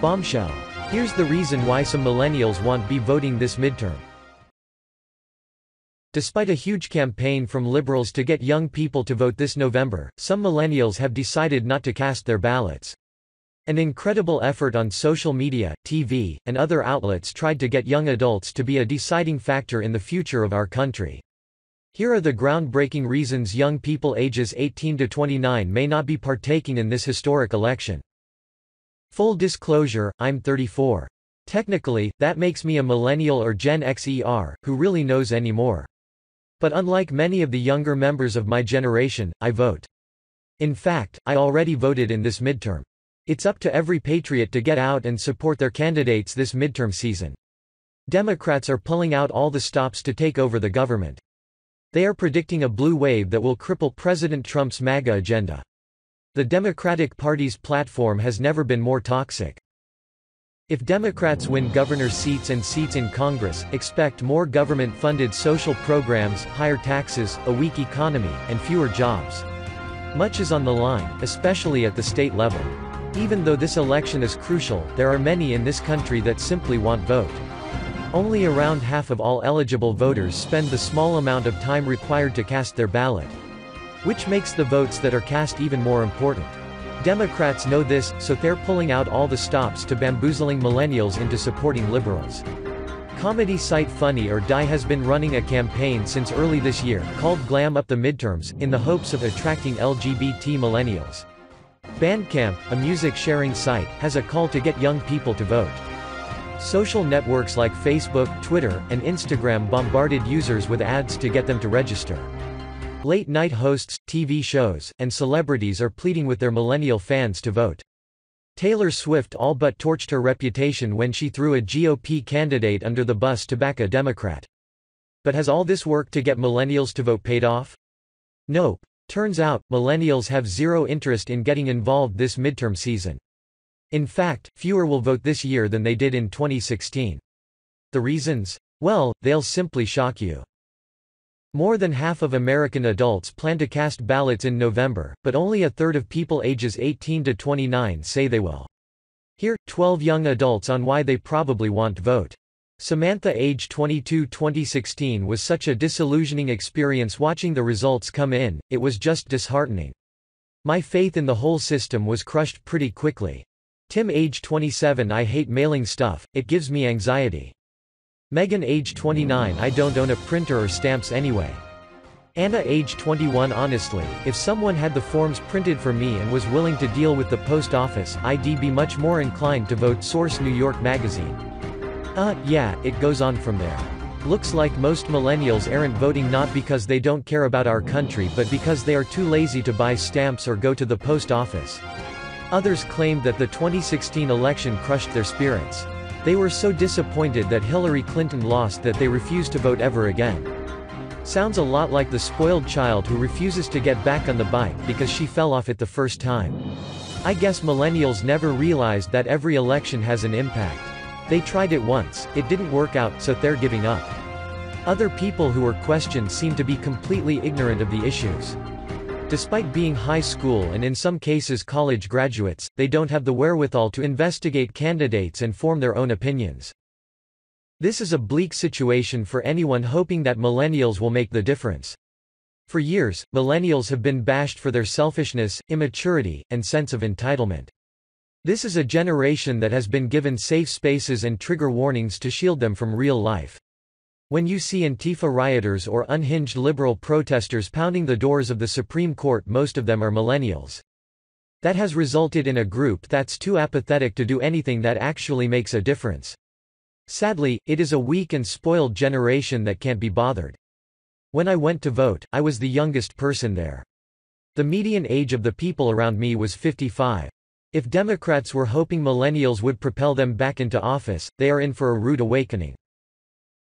Bombshell. Here's the reason why some millennials won't be voting this midterm. Despite a huge campaign from liberals to get young people to vote this November, some millennials have decided not to cast their ballots. An incredible effort on social media, TV, and other outlets tried to get young adults to be a deciding factor in the future of our country. Here are the groundbreaking reasons young people ages 18 to 29 may not be partaking in this historic election. Full disclosure, I'm 34. Technically, that makes me a millennial or Gen Xer, who really knows anymore. But unlike many of the younger members of my generation, I vote. In fact, I already voted in this midterm. It's up to every patriot to get out and support their candidates this midterm season. Democrats are pulling out all the stops to take over the government. They are predicting a blue wave that will cripple President Trump's MAGA agenda. The Democratic Party's platform has never been more toxic. If Democrats win governor seats and seats in Congress, expect more government-funded social programs, higher taxes, a weak economy, and fewer jobs. Much is on the line, especially at the state level. Even though this election is crucial, there are many in this country that simply won't vote. Only around half of all eligible voters spend the small amount of time required to cast their ballot. Which makes the votes that are cast even more important. Democrats know this, so they're pulling out all the stops to bamboozling millennials into supporting liberals. Comedy site Funny or Die has been running a campaign since early this year, called Glam Up the Midterms, in the hopes of attracting LGBT millennials. Bandcamp, a music-sharing site, has a call to get young people to vote. Social networks like Facebook, Twitter, and Instagram bombarded users with ads to get them to register. Late-night hosts, TV shows, and celebrities are pleading with their millennial fans to vote. Taylor Swift all but torched her reputation when she threw a GOP candidate under the bus to back a Democrat. But has all this work to get millennials to vote paid off? Nope. Turns out, millennials have zero interest in getting involved this midterm season. In fact, fewer will vote this year than they did in 2016. The reasons? Well, they'll simply shock you. More than half of American adults plan to cast ballots in November, but only a third of people ages 18 to 29 say they will. Here, 12 young adults on why they probably won't vote. Samantha, age 22, 2016 was such a disillusioning experience watching the results come in, it was just disheartening. My faith in the whole system was crushed pretty quickly. Tim, age 27, I hate mailing stuff, it gives me anxiety. Megan, age 29, I don't own a printer or stamps anyway. Anna, age 21, honestly, if someone had the forms printed for me and was willing to deal with the post office, I'd be much more inclined to vote. Source: New York Magazine. Yeah, it goes on from there. Looks like most millennials aren't voting not because they don't care about our country but because they are too lazy to buy stamps or go to the post office. Others claimed that the 2016 election crushed their spirits. They were so disappointed that Hillary Clinton lost that they refused to vote ever again. Sounds a lot like the spoiled child who refuses to get back on the bike because she fell off it the first time. I guess millennials never realized that every election has an impact. They tried it once, it didn't work out, so they're giving up. Other people who were questioned seem to be completely ignorant of the issues. Despite being high school and in some cases college graduates, they don't have the wherewithal to investigate candidates and form their own opinions. This is a bleak situation for anyone hoping that millennials will make the difference. For years, millennials have been bashed for their selfishness, immaturity, and sense of entitlement. This is a generation that has been given safe spaces and trigger warnings to shield them from real life. When you see Antifa rioters or unhinged liberal protesters pounding the doors of the Supreme Court, most of them are millennials. That has resulted in a group that's too apathetic to do anything that actually makes a difference. Sadly, it is a weak and spoiled generation that can't be bothered. When I went to vote, I was the youngest person there. The median age of the people around me was 55. If Democrats were hoping millennials would propel them back into office, they are in for a rude awakening.